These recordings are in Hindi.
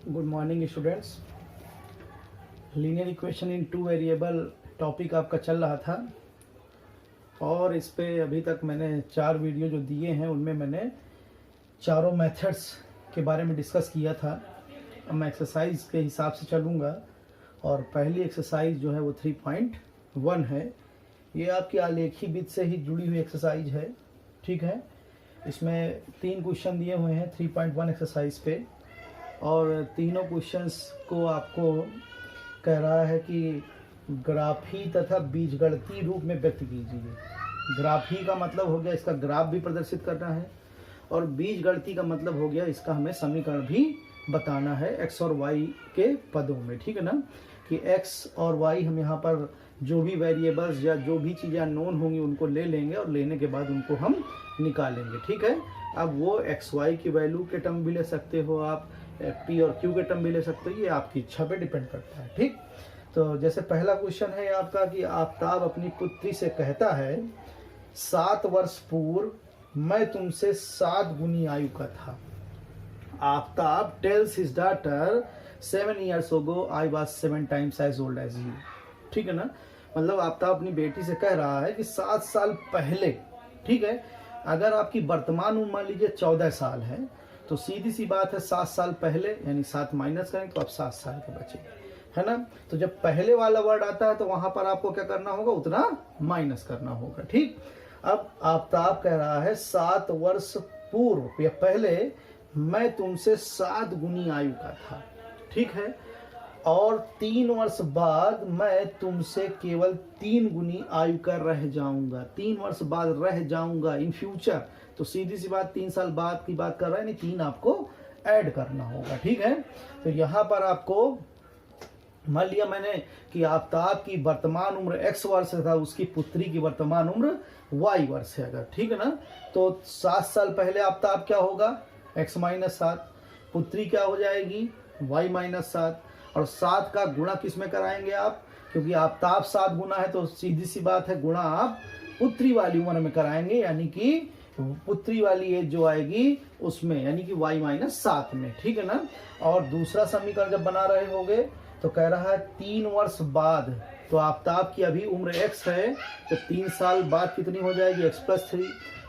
Good morning students. Linear equation in two variable topic आपका चल रहा था और इस पे अभी तक मैंने 4 वीडियो जो दिए हैं उनमें मैंने चारों मेथड्स के बारे में डिस्कस किया था। अब मैं एक्सरसाइज के हिसाब से चलूँगा और पहली एक्सरसाइज जो है वो 3.1 है। ये आपकी आलेखी विधि से ही जुड़ी हुई एक्सरसाइज है, ठीक है। इसमें 3 क्वेश्चन दिए हुए हैं 3.1 एक्सरसाइज पे और तीनों क्वेश्चंस को आपको कह रहा है कि ग्राफी तथा बीजगणितीय रूप में व्यक्त कीजिए। ग्राफी का मतलब हो गया इसका ग्राफ भी प्रदर्शित करना है और बीजगणितीय का मतलब हो गया इसका हमें समीकरण भी बताना है एक्स और वाई के पदों में, ठीक है ना। कि एक्स और वाई हम यहाँ पर जो भी वेरिएबल्स या जो भी चीज़ें अननोन होंगी उनको ले लेंगे और लेने के बाद उनको हम निकालेंगे, ठीक है। अब वो एक्स वाई की वैल्यू के टर्म भी ले सकते हो आप, पी और क्यू के टर्म भी ले सकते हो, ये आपकी इच्छा पे डिपेंड करता है, ठीक। तो जैसे पहला क्वेश्चन है आपका कि आफ्ताब अपनी पुत्री से कहता है 7 वर्ष पूर्व मैं तुमसे 7 गुनी आयु का था। Aftab tales his daughter 7 years ago I was 7 times as old as you, ठीक है ना। मतलब आफ्ताब अपनी बेटी से कह रहा है कि 7 साल पहले, ठीक है। अगर आपकी वर्तमान उम्र मान लीजिए 14 साल है तो सीधी सी बात है 7 साल पहले यानी 7 माइनस करें तो आप 7 साल के बचे, है ना। तो जब पहले वाला वर्ड आता है तो वहां पर आपको क्या करना होगा, उतना माइनस करना होगा, ठीक। अब आफ्ताब कह रहा है 7 वर्ष पूर्व या पहले मैं तुमसे 7 गुनी आयु का था, ठीक है। और 3 वर्ष बाद मैं तुमसे केवल 3 गुनी आयु का रह जाऊंगा। 3 वर्ष बाद रह जाऊंगा इन फ्यूचर, तो सीधी सी बात 3 साल बाद की बात कर रहा है, नहीं 3 आपको ऐड करना होगा, ठीक है। तो यहाँ पर आपको मान लिया मैंने कि आफ्ताब की वर्तमान उम्र x वर्ष था, उसकी पुत्री की वर्तमान उम्र y वर्ष है अगर, ठीक है ना। तो 7 साल पहले आफ्ताब क्या होगा, x माइनस 7, पुत्री क्या हो जाएगी y माइनस 7, और 7 का गुणा किस में कराएंगे आप, क्योंकि आफ्ताब 7 गुना है तो सीधी सी बात है गुणा आप पुत्री वाली उम्र में कराएंगे, यानी कि पुत्री वाली एज जो आएगी उसमें, यानी कि y माइनस 7 में, ठीक है ना। और दूसरा समीकरण जब बना रहे होगे तो कह रहा है 3 वर्ष बाद, तो आफ्ताब की अभी उम्र x है तो 3 साल बाद कितनी हो जाएगी x प्लस 3,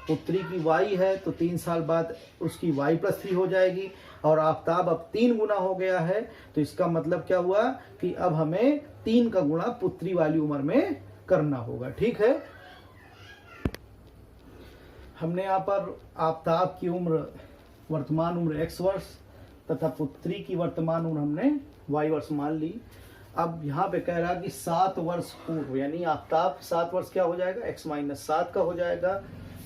पुत्री की y है तो 3 साल बाद उसकी y प्लस 3 हो जाएगी, और आफ्ताब अब 3 गुना हो गया है तो इसका मतलब क्या हुआ कि अब हमें 3 का गुणा पुत्री वाली उम्र में करना होगा, ठीक है। हमने यहाँ पर आफ्ताब की उम्र वर्तमान उम्र x वर्ष तथा पुत्री की वर्तमान उम्र हमने y वर्ष मान ली। अब यहाँ पे कह रहा कि 7 वर्ष पूर्व, यानी आफ्ताब 7 वर्ष क्या हो जाएगा x माइनस 7 का हो जाएगा,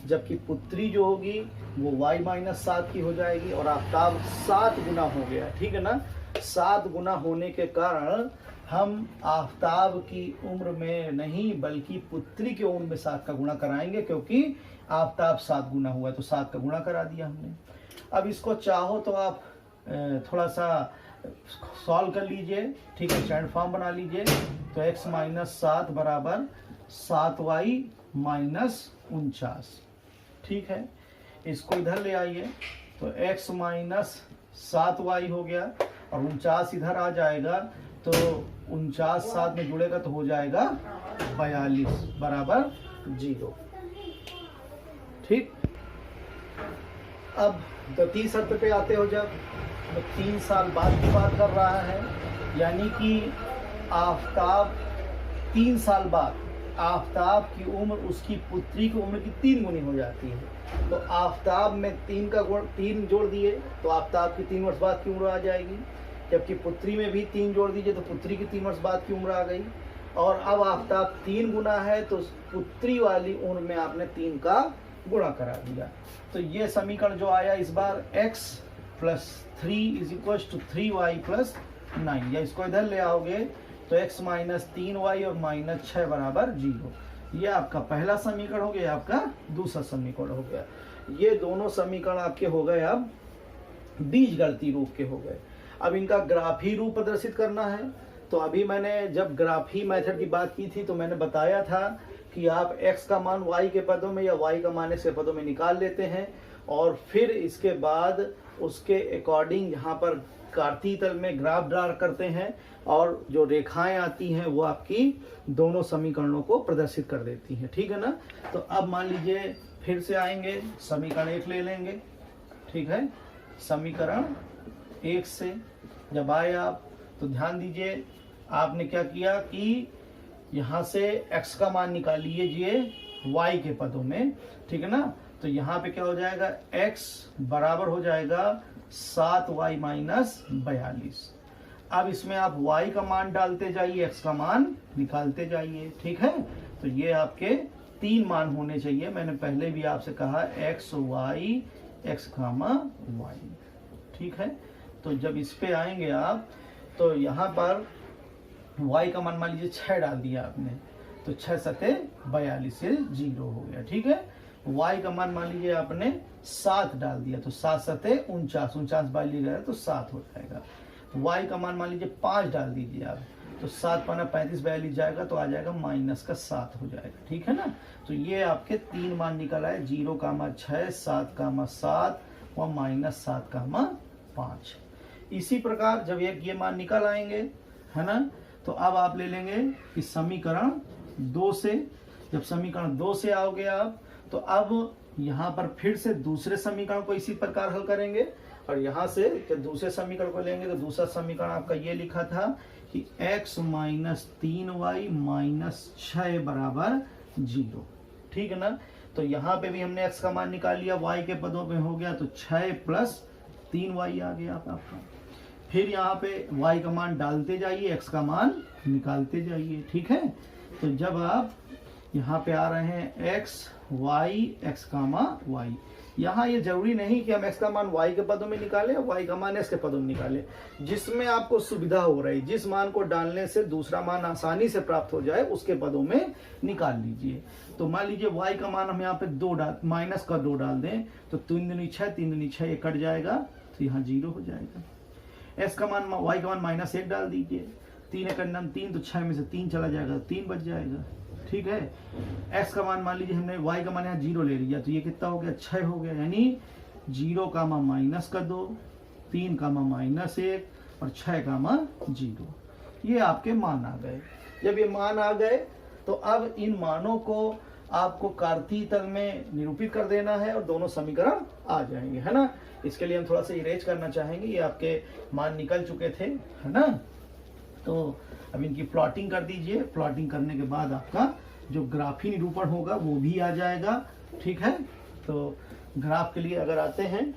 जबकि पुत्री जो होगी वो y माइनस 7 की हो जाएगी, और आफ्ताब 7 गुना हो गया, ठीक है ना। 7 गुना होने के कारण हम आफ्ताब की उम्र में नहीं बल्कि पुत्री की उम्र में 7 का गुणा कराएंगे, क्योंकि आफ्ताब 7 गुना हुआ है तो 7 का गुणा करा दिया हमने। अब इसको चाहो तो आप थोड़ा सा सॉल्व कर लीजिए, ठीक है, स्टैंड फॉर्म बना लीजिए। तो x माइनस 7 बराबर 7y माइनस 49, ठीक है। इसको इधर ले आइए तो x माइनस 7y हो गया और 49 इधर आ जाएगा तो 49 7 में जुड़ेगा तो हो जाएगा 42 बराबर 0, ठीक। अब गति शर्त पे आते हो, जब तो 3 साल बाद की बात कर रहा है, यानी कि आफ्ताब 3 साल बाद आफ्ताब की उम्र उसकी पुत्री की उम्र की 3 गुनी हो जाती है। तो आफ्ताब में 3 जोड़ दिए तो आफ्ताब की 3 वर्ष बाद की उम्र आ जाएगी, जबकि पुत्री में भी 3 जोड़ दीजिए तो पुत्री की 3 वर्ष बाद की उम्र आ गई। और अब आफ्ताब 3 गुना है तो पुत्री वाली उम्र में आपने 3 का गुणा करा दिया। तो ये समीकरण जो आया इस बार x plus 3 is equal to 3y plus 9, या इसको इधर ले आओगे तो x माइनस 3y और माइनस 6 बराबर 0। ये आपका पहला समीकरण हो गया, आपका दूसरा समीकरण हो गया। ये दोनों समीकरण आपके हो गए अब बीजगणितीय रूप के हो गए। अब इनका ग्राफी रूप प्रदर्शित करना है। तो अभी मैंने जब ग्राफी मेथड की बात की थी तो मैंने बताया था कि आप x का मान y के पदों में या y का मान x के पदों में निकाल लेते हैं और फिर इसके बाद उसके अकॉर्डिंग यहाँ पर कार्तीय तल में ग्राफ ड्रा करते हैं और जो रेखाएं आती हैं वो आपकी दोनों समीकरणों को प्रदर्शित कर देती हैं, ठीक है ना। तो अब मान लीजिए फिर से आएंगे, समीकरण 1 ले लेंगे, ठीक है। समीकरण 1 से जब आए आप तो ध्यान दीजिए आपने क्या किया कि यहाँ से x का मान निकाल लीजिए y के पदों में, ठीक है ना। तो यहाँ पे क्या हो जाएगा, x बराबर हो जाएगा 7y माइनस 42। अब इसमें आप y का मान डालते जाइए, x का मान निकालते जाइए, ठीक है। तो ये आपके 3 मान होने चाहिए। मैंने पहले भी आपसे कहा x y x y, ठीक है। तो जब इस पे आएंगे आप तो यहाँ पर y का मान मान लीजिए 6 डाल दिया आपने, तो 6 सते 42 से 0 हो गया, ठीक है। y का मान मान लीजिए आपने 7 डाल दिया, तो 7 सते 49, 49 बाई लीजिएगा तो 7 हो जाएगा। y का मान मान लीजिए 5 डाल दीजिए आप, तो 7 पाना 35 42 जाएगा तो आ जाएगा माइनस का 7 हो जाएगा, ठीक है ना। तो ये आपके 3 मान निकल आए, 0,6, 7,7 और माइनस 7,5। इसी प्रकार जब ये मान निकल आएंगे, है ना, तो अब आप ले लेंगे कि समीकरण 2 से। जब समीकरण 2 से आओगे आप तो अब यहाँ पर फिर से दूसरे समीकरण को इसी प्रकार हल करेंगे और यहाँ से जब दूसरे समीकरण को लेंगे तो दूसरा समीकरण आपका ये लिखा था कि x माइनस 3y माइनस 6 बराबर 0, ठीक है ना। तो यहाँ पे भी हमने x का मान निकाल लिया, y के पदों पे हो गया तो 6 प्लस 3y आ गया आपका। फिर यहाँ पे y का मान डालते जाइए, x का मान निकालते जाइए, ठीक है। तो जब आप यहाँ पे आ रहे हैं x y x y, यहाँ ये जरूरी नहीं कि हम x का मान y के पदों में निकालें और y का मान x के पदों में निकालें। जिसमें आपको सुविधा हो रही, जिस मान को डालने से दूसरा मान आसानी से प्राप्त हो जाए उसके पदों में निकाल लीजिए। तो मान लीजिए y का मान हम यहाँ पे 2 डाल, माइनस का 2 डाल दें तो 3 दूनी 6, 3 दूनी 6, ये कट जाएगा तो यहाँ 0 हो जाएगा। x का मान y का मान माइनस 1 डाल दीजिए, 3 एक 3, तो 6 में से 3 चला जाएगा, 3 बच जाएगा, ठीक है। x का मान लीजिए हमने y का मान यहाँ 0 ले लिया तो ये कितना हो गया, 6 हो गया, यानी 0 का मान माइनस का 2, 3 का मान माइनस 1 और 6 का मान 0। ये आपके मान आ गए। जब ये मान आ गए तो अब इन मानों को आपको कार्तीय तल में निरूपित कर देना है और दोनों समीकरण आ जाएंगे, है ना। इसके लिए हम थोड़ा सा इरेज करना चाहेंगे, ये आपके मान निकल चुके थे, है ना। तो अब इनकी प्लॉटिंग कर दीजिए। प्लॉटिंग करने के बाद आपका जो ग्राफी निरूपण होगा वो भी आ जाएगा, ठीक है। तो ग्राफ के लिए अगर आते हैं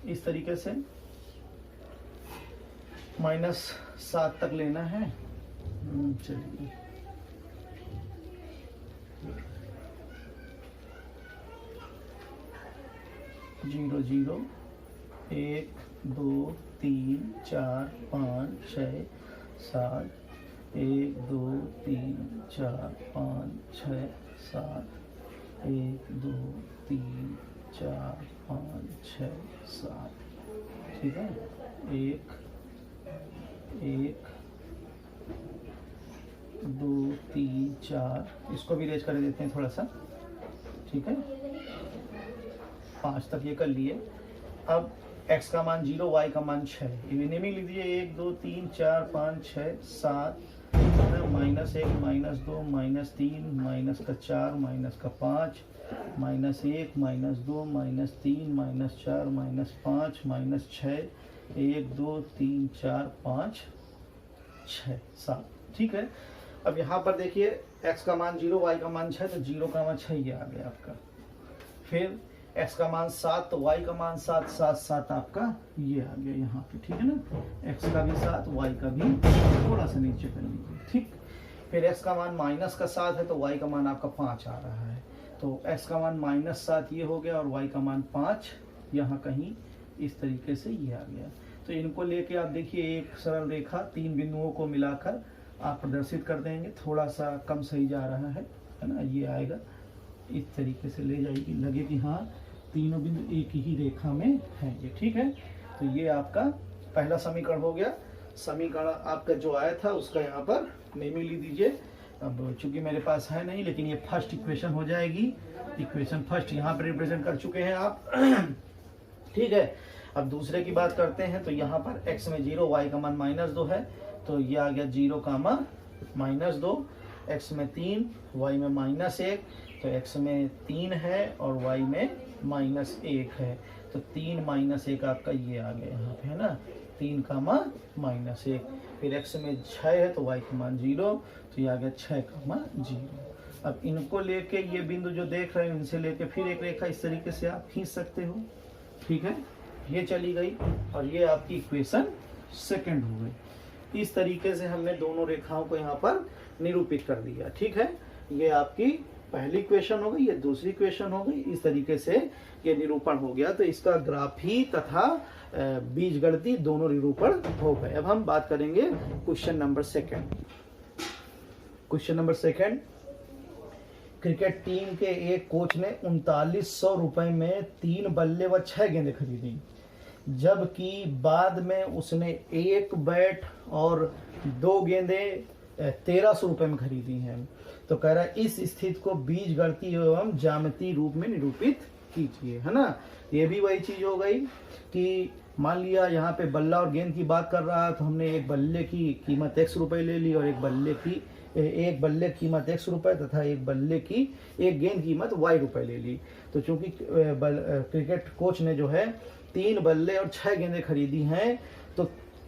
इस तरीके से -7 तक लेना है, चलिए 0 0 1 2 3 4 5 6 7 1 2 3 4 5 6 7 1 2 3 4 5 6 7, ठीक है। 1 1 2 3 4, इसको भी रेज कर देते हैं थोड़ा सा, ठीक है। 5 तक ये कर लिए। अब x का मान 0, y का मान 6, ये नेमी लिख दीजिए 1 2 3 4 5 6 7, -1 -2 -3 माइनस का 4 माइनस का 5 -1 -2 -3 -4 -5 -6 1 2 3 4 5 6 7, ठीक है। अब यहाँ पर देखिए x का मान 0, y का मान 6, तो 0 का मान 6 ये आ गया आपका। फिर x का मान 7 तो y का मान 7, 7 7 आपका ये आ गया यहाँ पे, ठीक है ना। x का भी 7, y का भी थोड़ा सा नीचे कर लीजिए, ठीक। फिर x का मान माइनस का 7 है तो y का मान आपका 5 आ रहा है, तो x का मान -7 ये हो गया और y का मान 5 यहाँ कहीं इस तरीके से ये आ गया। तो इनको लेके आप देखिए एक सरल रेखा 3 बिंदुओं को मिलाकर आप प्रदर्शित कर देंगे। थोड़ा सा कम सही जा रहा है ना, ये आएगा इस तरीके से ले जाएगी, लगे कि हाँ तीनों बिंदु एक ही रेखा में है ये, ठीक है। तो ये आपका पहला समीकरण हो गया। समीकरण आपका जो आया था उसका यहाँ पर नेमी लिख दीजिए। अब चूंकि मेरे पास है नहीं, लेकिन ये फर्स्ट इक्वेशन हो जाएगी। इक्वेशन फर्स्ट यहाँ पर रिप्रेजेंट कर चुके हैं आप। ठीक है। अब दूसरे की बात करते हैं, तो यहाँ पर x में 0, y का मान -2 है, तो ये आ गया 0, -2, x में 3, y में -1, तो x में 3 है और y में -1 है, तो 3 -1 आपका ये आ गया यहाँ पे, है ना, 3, -1। फिर x में 6 है तो y का मान 0, तो ये आ गया 6, 0। अब इनको लेके ये बिंदु जो देख रहे हो, इनसे लेके फिर एक रेखा इस तरीके से आप खींच सकते हो। ठीक है, ये चली गई और ये आपकी इक्वेशन सेकंड हो गई। इस तरीके से हमने दोनों रेखाओं को यहाँ पर निरूपित कर दिया। ठीक है, ये आपकी पहली इक्वेशन हो गई, ये दूसरी इक्वेशन हो गई। इस तरीके से ये निरूपण हो गया। तो इसका ग्राफी तथा बीजगणितीय दोनों निरूपण हो गए। अब हम बात करेंगे question number second. Question number second, cricket team के एक कोच ने 3900 रुपए में 3 बल्ले व 6 गेंदें खरीदी, जबकि बाद में उसने 1 बैट और 2 गेंदें 1300 रुपए में खरीदी हैं। तो कह रहा है इस स्थिति को बीजगणितीय एवं ज्यामितीय रूप में निरूपित कीजिए, है ना। ये भी वही चीज हो गई कि मान लिया यहाँ पे बल्ला और गेंद की बात कर रहा है, तो हमने एक बल्ले की कीमत x रुपए ले ली और एक बल्ले की कीमत x रुपए तथा एक गेंद कीमत y रुपए ले ली। तो चूंकि क्रिकेट कोच ने जो है 3 बल्ले और 6 गेंदें खरीदी हैं, तो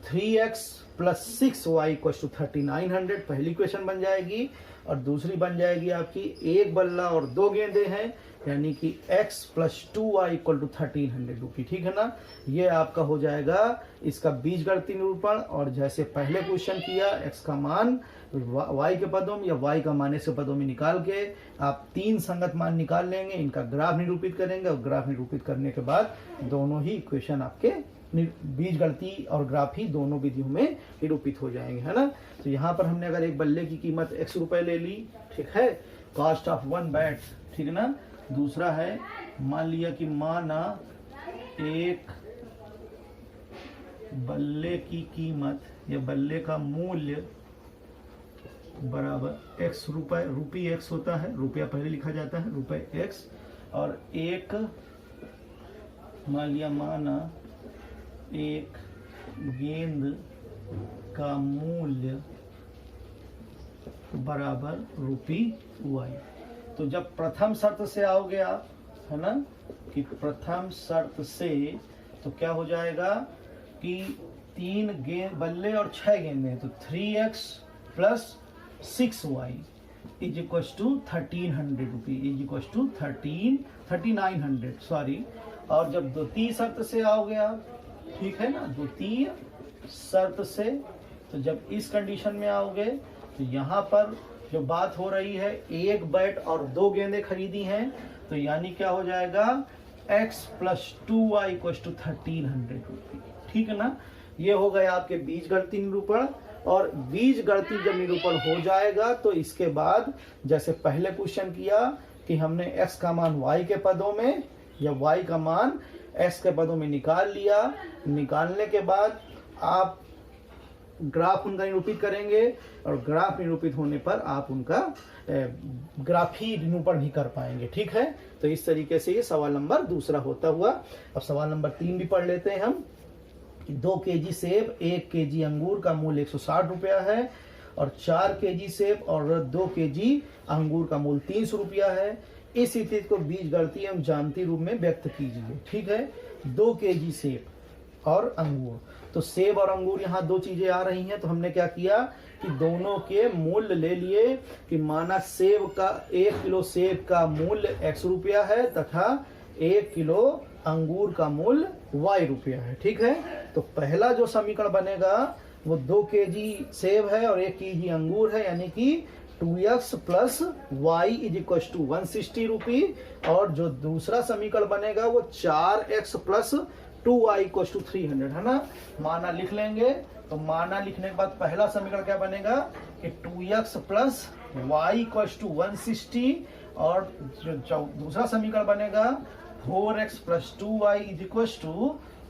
3x + 6y = 3900 पहली क्वेश्चन बन जाएगी। और दूसरी बन जाएगी आपकी 1 बल्ला और 2 गेंदें हैं, यानी कि x + 2y = 1300 रुपये। ठीक है ना, ये आपका हो जाएगा इसका बीजगणितीय निरूपण। और जैसे पहले क्वेश्चन किया, x का मान y के पदों में या y का मान x के पदों में निकाल के आप 3 संगत मान निकाल लेंगे, इनका ग्राफ निरूपित करेंगे और ग्राफ निरूपित करने के बाद दोनों ही इक्वेशन आपके बीजगणितीय और ग्राफी दोनों विधियों में निरूपित हो जाएंगे, है ना। तो यहाँ पर हमने अगर एक बल्ले की कीमत x रुपए ले ली, ठीक है, कॉस्ट ऑफ 1 बैट, ठीक है ना। दूसरा है, मान लिया कि माना एक बल्ले की कीमत या बल्ले का मूल्य बराबर x रुपए, रुपी x होता है, रुपया पहले लिखा जाता है, रुपए x, और एक माना एक गेंद का मूल्य बराबर रुपी y। तो जब प्रथम शर्त से आओगे आप, है ना, कि प्रथम शर्त से, तो क्या हो जाएगा कि 3 गेंद बल्ले और 6 गेंदें, तो 3x + 6y = 1300 रुपये, = 3900 सॉरी। और जब द्वितीय शर्त से आओगे आप, ठीक है ना, द्वितीय शर्त से, तो जब इस कंडीशन में आओगे, तो यहाँ पर जो बात हो रही है 1 बैट और 2 गेंदें खरीदी हैं, तो यानी क्या हो जाएगा x + 2y = 1300 रुपये। ठीक है ना, ये हो गया आपके बीजगणितीय निरूपण। और बीजगणितीय जब निरूपण हो जाएगा, तो इसके बाद जैसे पहले क्वेश्चन किया कि हमने x का मान y के पदों में या y का मान x के पदों में निकाल लिया। निकालने के बाद आप ग्राफ उनका निरूपित करेंगे और ग्राफ निरूपित होने पर आप उनका ग्राफी निरूपण भी कर पाएंगे। ठीक है, तो इस तरीके से ये सवाल नंबर दूसरा होता हुआ। अब सवाल नंबर 3 भी पढ़ लेते हैं हम। 2 केजी सेब, 1 केजी अंगूर का मूल्य 160 रुपया है, और 4 केजी सेब और 2 केजी अंगूर का मूल्य 300 रुपया है। इस स्थिति को बीजगणितीय एवं ज्यामितीय रूप में व्यक्त कीजिए। ठीक है, 2 केजी सेब और अंगूर, तो सेब और अंगूर यहाँ 2 चीजें आ रही हैं, तो हमने क्या किया कि दोनों के मूल्य ले लिए कि माना सेब का 1 किलो सेब का मूल्य x रुपया है तथा 1 किलो अंगूर का मूल्य y रुपया है। ठीक है, तो पहला जो समीकरण बनेगा वो 2 केजी सेब है और 1 केजी अंगूर है, यानी कि 2x + y = 160 रुपये। और जो दूसरा समीकरण बनेगा वो 4x + 2y = 300, है ना। माना लिख लेंगे, तो माना लिखने के बाद पहला समीकरण क्या बनेगा कि 2x + y = 160, और जो दूसरा समीकरण बनेगा 4x + 2y =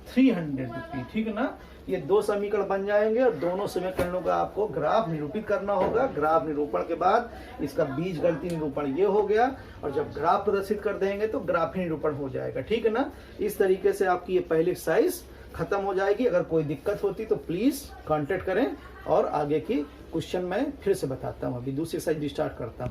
300 रुपये। ठीक है ना, ये 2 समीकरण बन जाएंगे और दोनों समीकरणों का आपको ग्राफ निरूपित करना होगा। ग्राफ निरूपण के बाद इसका बीजगणितीय निरूपण ये हो गया, और जब ग्राफ प्रदर्शित कर देंगे तो ग्राफीय निरूपण हो जाएगा। ठीक है ना। इस तरीके से आपकी ये पहली एक्सरसाइज खत्म हो जाएगी। अगर कोई दिक्कत होती तो प्लीज कांटेक्ट करें, और आगे की क्वेश्चन मैं फिर से बताता हूँ। अभी दूसरी एक्सरसाइज स्टार्ट करता हूँ।